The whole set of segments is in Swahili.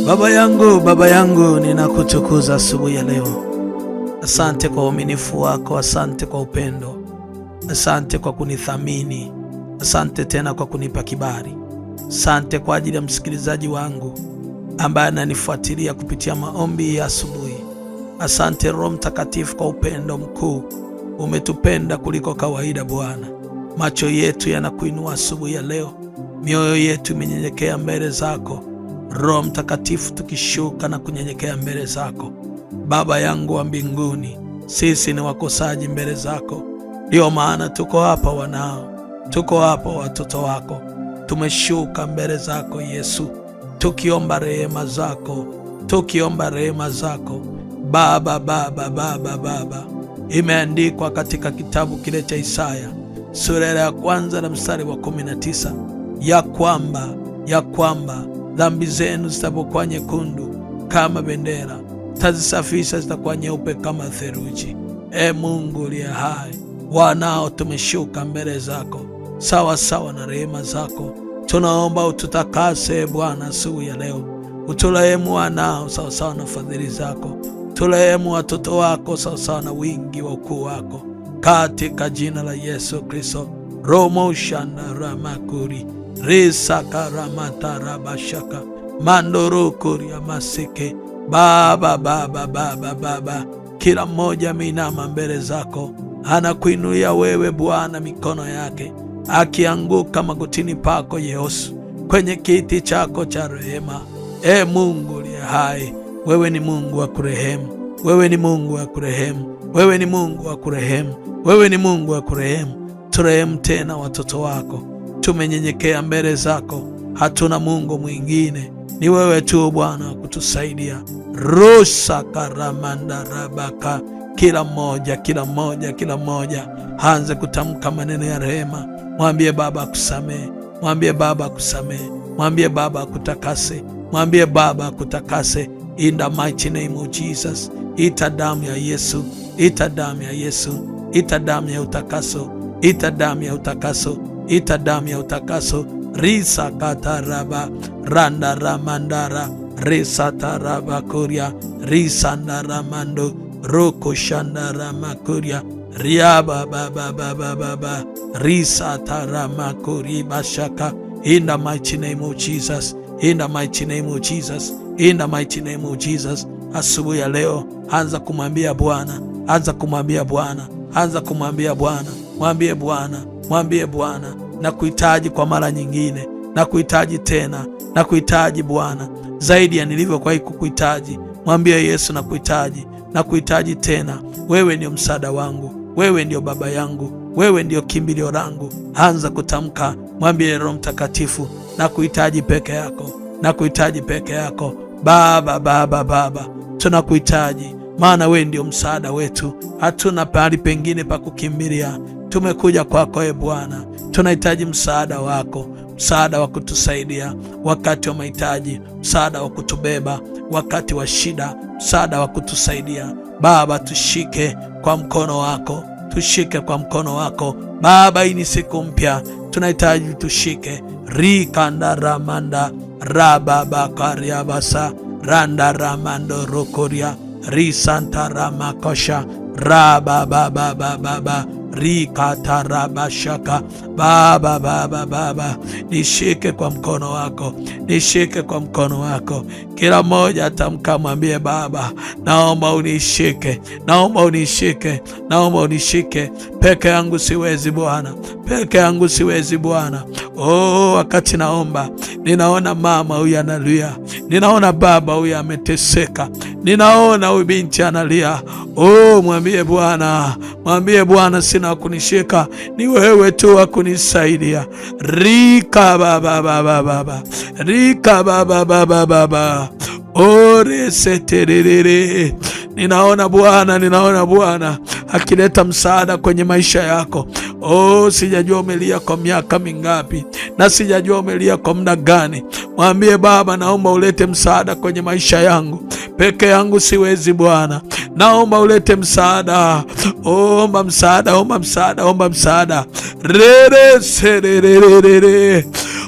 Baba yangu, ninakutukuza asubuhi ya leo. Asante kwa uaminifu wako, asante kwa upendo, asante kwa kunithamini, asante tena kwa kunipa kibali. Asante kwa ajili ya msikilizaji wangu ambaye ananifuatilia kupitia maombi ya asubuhi. Asante Roho Mtakatifu kwa upendo mkuu. Umetupenda kuliko kawaida Bwana. Macho yetu yanakuinua asubuhi ya leo, mioyo yetu imenyenyekea mbele zako. Roho Mtakatifu, tukishuka na kunyenyekea mbele zako. Baba yangu wa mbinguni, sisi ni wakosaji mbele zako, ndio maana tuko hapa wanao, tuko hapa watoto wako. Tumeshuka mbele zako Yesu, tukiomba rehema zako, tukiomba rehema zako Baba. Imeandikwa katika kitabu kile cha Isaya sura ya 1 na mstari wa 19 ya kwamba dhambi zenu zitapokuwa nyekundu kama bendera, tazisafisha zitakuwa nyeupe kama theluji. Mungu uliye hai, wanao tumeshuka mbele zako sawa sawa na rehema zako. Tunaomba ututakase Bwana asubuhi ya leo. Uturehemu wanao sawa sawa na fadhili zako. Turehemu watoto wako sawa sawa na wingi wa ukuu wako, katika jina la Yesu Kristo. Romo shanda ramakuri risakaramatharabashaka mandorokuri ya masike. Baba, kila mmoja ameinama mbele zako, anakuinulia wewe Bwana mikono yake, akianguka magotini pako Yesu, kwenye kiti chako cha rehema. Mungu uliye hai, wewe ni Mungu wa kurehemu, wewe ni Mungu wa kurehemu, wewe ni Mungu wa kurehemu, wewe ni Mungu wa kurehemu. Turehemu tena watoto wako. Tumenyenyekea mbele zako, hatuna Mungu mwingine, ni wewe tu Bwana wa kutusaidia. Rusa karamanda rabaka. Kila mmoja anze kutamka maneno ya rehema. Mwambie Baba akusamehe, mwambie Baba akusamehe, mwambie Baba akutakase, mwambie Baba akutakase. In the mighty name of Jesus. Ita damu ya Yesu, ita damu ya Yesu, ita damu ya utakaso, ita damu ya utakaso, ita damu ya utakaso. Risa kataraba randa ramandara risa taraba kuria risa ndaramando roko shandara makuria riaba baba risa tarama kuri bashaka. In the mighty name of Jesus, in the mighty name of Jesus, in the mighty name of Jesus. Asubuhi ya leo anza kumwambia Bwana, anza kumwambia Bwana, anza kumwambia Bwana. Mwambie Bwana, mwambie Bwana, na kuhitaji kwa mara nyingine, na kuhitaji tena, na kuhitaji Bwana zaidi ya nilivyokuwa kukuhitaji. Mwambie Yesu, na kuhitaji, na kuhitaji tena. Wewe ndio msaada wangu, wewe ndio baba yangu, wewe ndio kimbilio langu. Anza kutamka, mwambie Roho Mtakatifu, na kuhitaji peke yako, na kuhitaji peke yako. Baba, tunakuhitaji, maana wewe ndio msaada wetu. Hatuna pahali pengine pa kukimbilia. Tumekuja kwako Bwana, tunahitaji msaada wako, msaada wa kutusaidia wakati wa mahitaji, msaada wa kutubeba wakati wa shida, msaada wa kutusaidia Baba. Tushike kwa mkono wako, tushike kwa mkono wako Baba. Hii ni siku mpya, tunahitaji tushike. Rikanda ramanda rababakariabasa randa ramando rokoria risanta ramakosha rabababababa rikatarabashaka. Baba, nishike kwa mkono wako, nishike kwa mkono wako. Kila mmoja atamka, mwambie Baba, naomba unishike, naomba unishike, naomba unishike. Peke yangu siwezi Bwana, peke yangu siwezi Bwana. Wakati naomba, ninaona mama huyu analia, ninaona baba huyu ameteseka, ninaona huyu binti analia. Mwambie Bwana, mwambie Bwana, sina kunishika, ni wewe tu wa kunisaidia. Rika baba, rika baba, oreseterere. Ninaona Bwana akileta msaada kwenye maisha yako. Sijajua umelia kwa miaka mingapi, na sijajua umelia kwa muda gani. Mwambie Baba, naomba ulete msaada kwenye maisha yangu. Peke yangu siwezi Bwana, naomba ulete msaada. Omba msaada, omba msaada, omba msaada. Rere serere.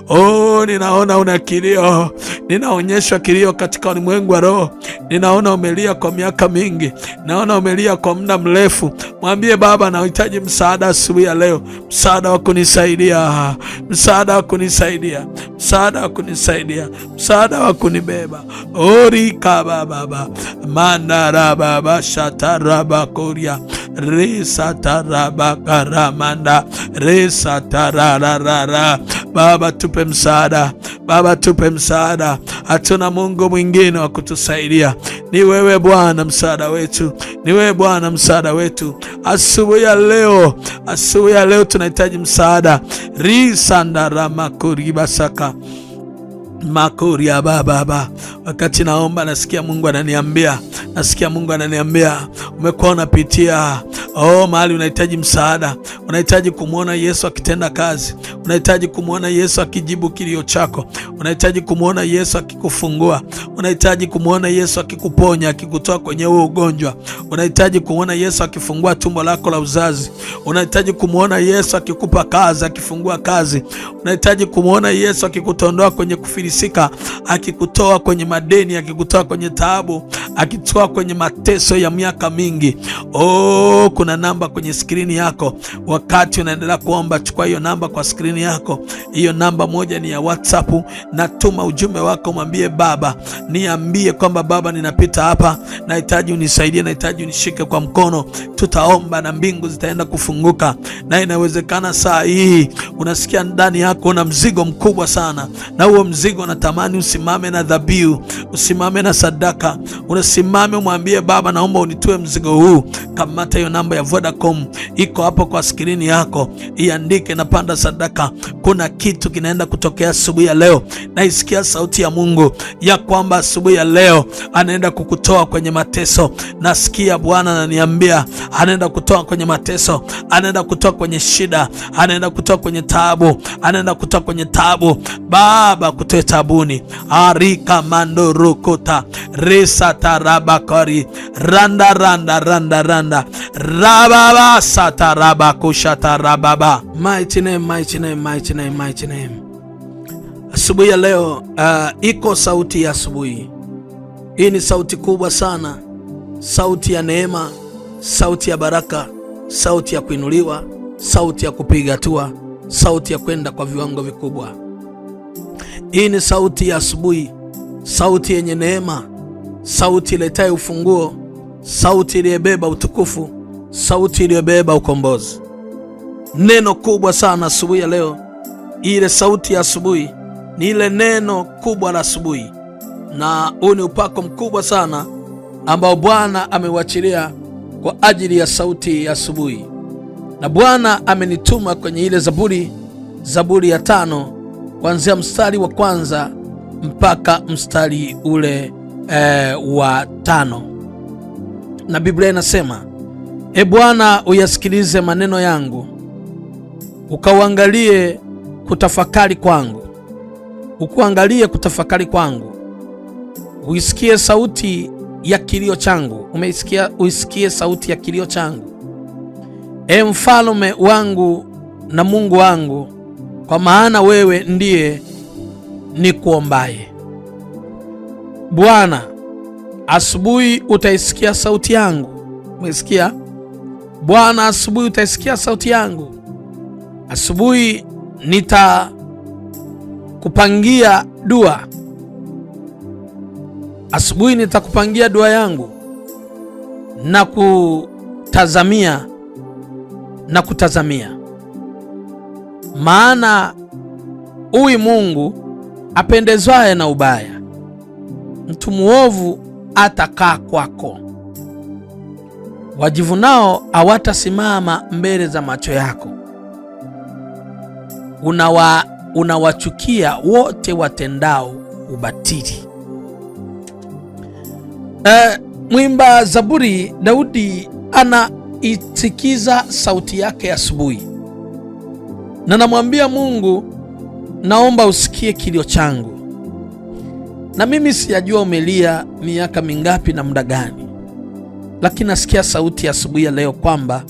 Ninaona una kilio, ninaonyeshwa kilio katika ulimwengu wa roho. Ninaona umelia kwa miaka mingi, naona umelia kwa muda mrefu. Mwambie Baba, nahitaji msaada asubuhi ya leo, msaada wa kunisaidia, msaada wa kunisaidia, msaada wa kunisaidia, msaada wa kunibeba. Orika baba mandara baba shataraba koria resataraba karamanda resatararara. Baba tupe msaada, Baba tupe msaada. Hatuna Mungu mwingine wa kutusaidia, ni wewe Bwana msaada wetu, ni wewe Bwana msaada wetu. Asubuhi ya leo, asubuhi ya leo tunahitaji msaada. Risandarama kuribasaka makuria baba. Wakati naomba nasikia Mungu ananiambia, umekuwa unapitia mahali unahitaji msaada, unahitaji kumwona Yesu akitenda kazi, unahitaji kumwona Yesu akijibu kilio chako, unahitaji kumwona Yesu akikufungua, unahitaji kumwona Yesu akikuponya, akikutoa kwenye huo ugonjwa, unahitaji kumwona Yesu akifungua tumbo lako la uzazi, unahitaji kumwona Yesu akikupa kazi, akifungua kazi, unahitaji kumwona Yesu akikutondoa kwenye kufilisika, akikutoa kwenye madeni, akikutoa kwenye taabu, akitoa kwenye mateso ya miaka mingi. Kuna namba kwenye skrini yako. Wakati unaendelea kuomba, chukua hiyo namba kwa skrini yako. Hiyo namba moja ni ya WhatsApp. Natuma ujumbe wako, mwambie Baba, niambie kwamba Baba, ninapita hapa, nahitaji unisaidie, nahitaji unishike kwa mkono. Tutaomba na mbingu zitaenda kufunguka. Na inawezekana saa hii unasikia ndani yako una mzigo mkubwa sana, na huo mzigo unatamani usimame na dhabihu, usimame na sadaka, unasimame mwambie Baba, naomba unitue mzigo huu. Kamata hiyo namba ya Vodacom iko hapo kwa skrini yako, iandike na panda sadaka. Kuna kitu kinaenda kutokea asubuhi ya leo. Naisikia sauti ya Mungu ya kwamba asubuhi ya leo anaenda kukutoa kwenye mateso. Nasikia Bwana ananiambia anaenda kutoa kwenye mateso, anaenda kutoa kwenye shida, anaenda kutoa kwenye taabu, anaenda kutoa kwenye taabu. Baba, kutoe taabuni. Arika mandorokota resatarabakari randa rababa satarabakushatarababa. Mighty name. Asubuhi ya leo iko sauti ya asubuhi. Hii ni sauti kubwa sana, sauti ya neema, sauti ya baraka, sauti ya kuinuliwa, sauti ya kupiga hatua, sauti ya kwenda kwa viwango vikubwa. Hii ni sauti ya asubuhi, sauti yenye neema, sauti iletaye ufunguo, sauti iliyobeba utukufu, sauti iliyobeba ukombozi. Neno kubwa sana asubuhi ya leo. Ile sauti ya asubuhi ni ile neno kubwa la asubuhi, na huu ni upako mkubwa sana ambao Bwana ameuachilia kwa ajili ya sauti ya asubuhi. Na Bwana amenituma kwenye ile Zaburi ya 5 kuanzia mstari wa kwanza mpaka mstari ule wa 5. Na Biblia inasema, Bwana, uyasikilize maneno yangu, ukauangalie kutafakari kwangu, uisikie sauti ya kilio changu. Uisikie sauti ya kilio changu, mfalme wangu na Mungu wangu, kwa maana wewe ndiye nikuombaye. Bwana, asubuhi utaisikia sauti yangu. Umesikia? Bwana, asubuhi utaisikia sauti yangu. Asubuhi nitakupangia dua. Asubuhi nitakupangia dua yangu na kutazamia. Maana huyu Mungu apendezwaye na ubaya, mtu muovu atakaa kwako. Wajivunao hawatasimama mbele za macho yako. Unawachukia wote watendao ubatili. Mwimba Zaburi Daudi anaitikiza sauti yake asubuhi, na namwambia Mungu, naomba usikie kilio changu. Na mimi sijajua umelia miaka mingapi na muda gani, lakini nasikia sauti ya asubuhi ya leo kwamba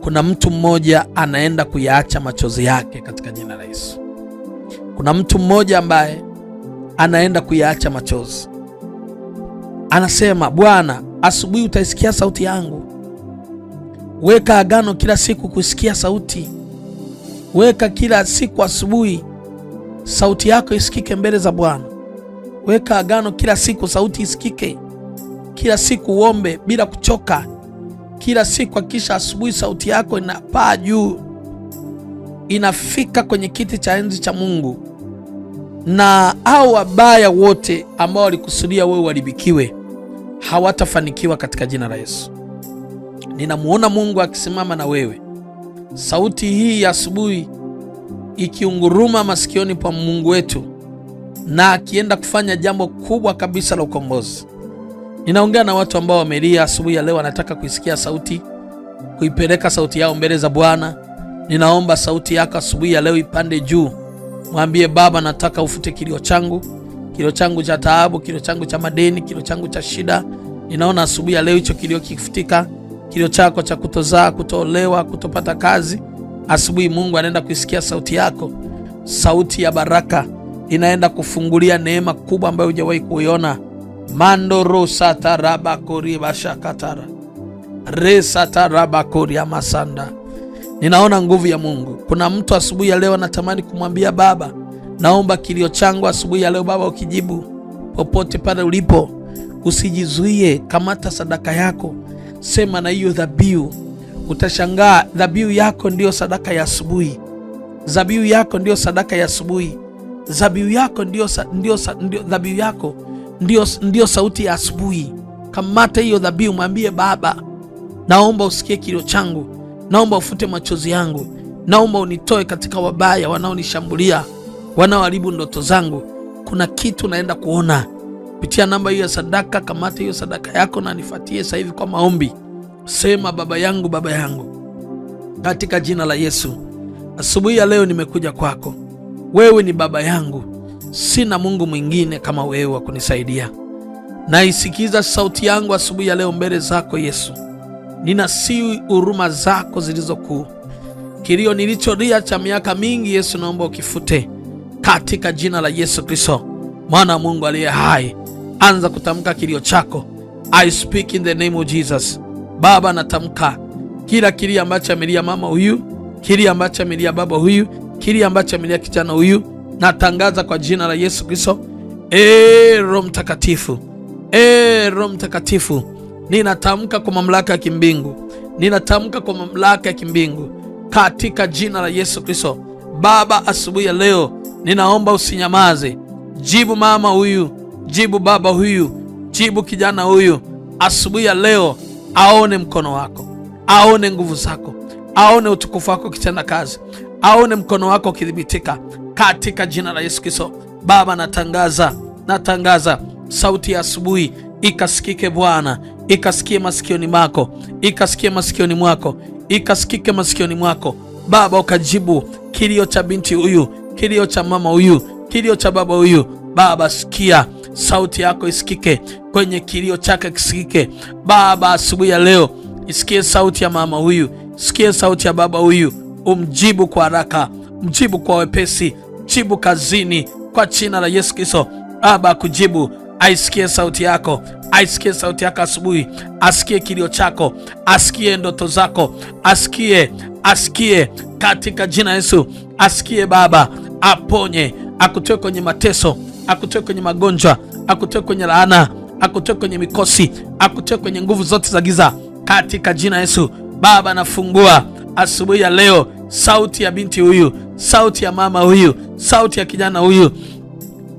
kuna mtu mmoja anaenda kuyaacha machozi yake katika jina la Yesu. Kuna mtu mmoja ambaye anaenda kuyaacha machozi. Anasema, Bwana, asubuhi utaisikia sauti yangu. Weka agano kila siku kusikia sauti. Weka kila siku asubuhi sauti yako isikike mbele za Bwana. Weka agano kila siku, sauti isikike. Kila siku uombe bila kuchoka. Kila siku hakikisha asubuhi sauti yako inapaa juu, inafika kwenye kiti cha enzi cha Mungu, na hao wabaya wote ambao walikusudia wewe uharibikiwe hawatafanikiwa katika jina la Yesu. Ninamuona Mungu akisimama na wewe, sauti hii ya asubuhi ikiunguruma masikioni pa Mungu wetu, na akienda kufanya jambo kubwa kabisa la ukombozi. Ninaongea na watu ambao wamelia asubuhi ya leo, wanataka kuisikia sauti, kuipeleka sauti yao mbele za Bwana. Ninaomba sauti yako asubuhi ya leo ipande juu. Mwambie Baba, nataka ufute kilio changu cha taabu, kilio changu cha madeni, kilio changu cha shida. Ninaona asubuhi ya leo hicho kilio kifutika, kilio chako cha kutozaa, kutolewa, kutopata kazi. Asubuhi Mungu anaenda kuisikia sauti yako, sauti ya baraka inaenda kufungulia neema kubwa ambayo hujawahi kuiona. Mandoro sataraba koriba shakatara resataraba koria masanda. Ninaona nguvu ya Mungu. Kuna mtu asubuhi ya leo anatamani kumwambia Baba, naomba kilio changu asubuhi ya leo. Baba, ukijibu popote pale ulipo, usijizuie, kamata sadaka yako, sema na hiyo dhabihu. Utashangaa dhabihu yako ndio sadaka ya asubuhi. Dhabihu yako ndio sadaka ya asubuhi. Dhabihu yako ndio sauti ya asubuhi. Kamata hiyo dhabihu, mwambie Baba, naomba usikie kilio changu, naomba ufute machozi yangu, naomba unitoe katika wabaya wanaonishambulia, wanaoharibu ndoto zangu. Kuna kitu naenda kuona pitia namba hiyo ya sadaka. Kamata hiyo sadaka yako na nifuatie sasa hivi kwa maombi. Sema, Baba yangu, Baba yangu, katika jina la Yesu, asubuhi ya leo nimekuja kwako. Wewe ni Baba yangu, sina Mungu mwingine kama wewe wa kunisaidia. Naisikiza sauti yangu asubuhi ya leo mbele zako Yesu. Ninasihi huruma zako zilizokuu. Kilio nilicholia cha miaka mingi Yesu, naomba ukifute katika jina la Yesu Kristo, mwana wa Mungu aliye hai. Anza kutamka kilio chako. I speak in the name of Jesus. Baba, natamka kila kilio ambacho amelia mama huyu, kilio ambacho amelia baba huyu, kilio ambacho amelia kijana huyu, natangaza kwa jina la Yesu Kristo. Roho Mtakatifu, Roho Mtakatifu, ninatamka kwa mamlaka ya kimbingu, ninatamka kwa mamlaka ya kimbingu katika jina la Yesu Kristo. Baba, asubuhi ya leo ninaomba usinyamaze. Jibu mama huyu, jibu baba huyu, jibu kijana huyu. Asubuhi ya leo aone mkono wako, aone nguvu zako, aone utukufu wako kitenda kazi, aone mkono wako ukidhibitika katika jina la Yesu Kristo. Baba, natangaza sauti ya asubuhi ikasikike Bwana, ikasikie masikioni mwako, ikasikie masikioni mwako, ikasikike masikioni mwako. Baba, ukajibu kilio cha binti huyu, kilio cha mama huyu, kilio cha baba huyu. Baba, sikia sauti yako isikike kwenye kilio chake, kisikike Baba. Asubuhi ya leo isikie sauti ya mama huyu, sikie sauti ya baba huyu, umjibu kwa haraka, mjibu kwa wepesi, jibu kazini kwa jina la Yesu Kristo. Baba kujibu, aisikie sauti yako, aisikie sauti yako asubuhi, asikie kilio chako, asikie ndoto zako, asikie katika jina Yesu. Asikie Baba, aponye, akutoe kwenye mateso, akutoe kwenye magonjwa, akutoe kwenye laana, akutoe kwenye mikosi, akutoe kwenye nguvu zote za giza katika jina Yesu. Baba, nafungua asubuhi ya leo sauti ya binti huyu, sauti ya mama huyu, sauti ya kijana huyu.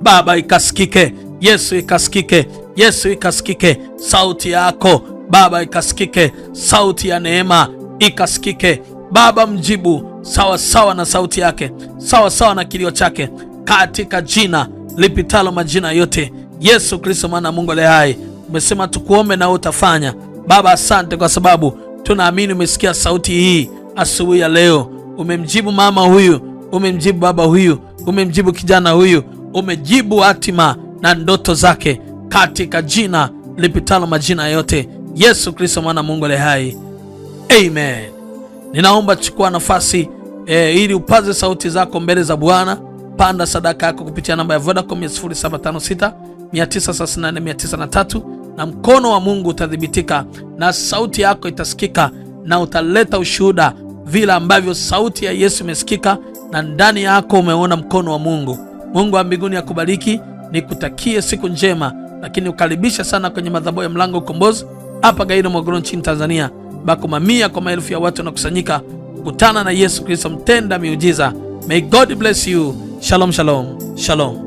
Baba, ikasikike Yesu, ikasikike Yesu, ikasikike sauti yako Baba, ikasikike sauti ya neema, ikasikike Baba. Mjibu sawa sawa na sauti yake, sawa sawa na kilio chake, katika jina lipitalo majina yote, Yesu Kristo, mwana Mungu aliye hai. Umesema tukuombe na utafanya. Baba, asante kwa sababu tunaamini umesikia sauti hii asubuhi ya leo. Umemjibu mama huyu, umemjibu baba huyu, umemjibu kijana huyu, umejibu hatima na ndoto zake katika jina lipitalo majina yote, Yesu Kristo, mwana Mungu aliye hai. Amen. Ninaomba chukua nafasi ili upaze sauti zako mbele za Bwana. panda sadaka yako kupitia namba ya Vodacom ya 0756 934 903, na mkono wa Mungu utadhibitika na sauti yako itasikika, na utaleta ushuhuda vile ambavyo sauti ya Yesu imesikika na ndani yako umeona mkono wa Mungu. Mungu wa mbinguni akubariki, nikutakie siku njema, lakini ukaribisha sana kwenye madhabahu ya Mlango Ukombozi hapa Gairo, Morogoro nchini Tanzania, bako mamia kwa maelfu ya watu wanakusanyika kukutana na Yesu Kristo mtenda miujiza. May God bless you. Shalom, shalom, shalom.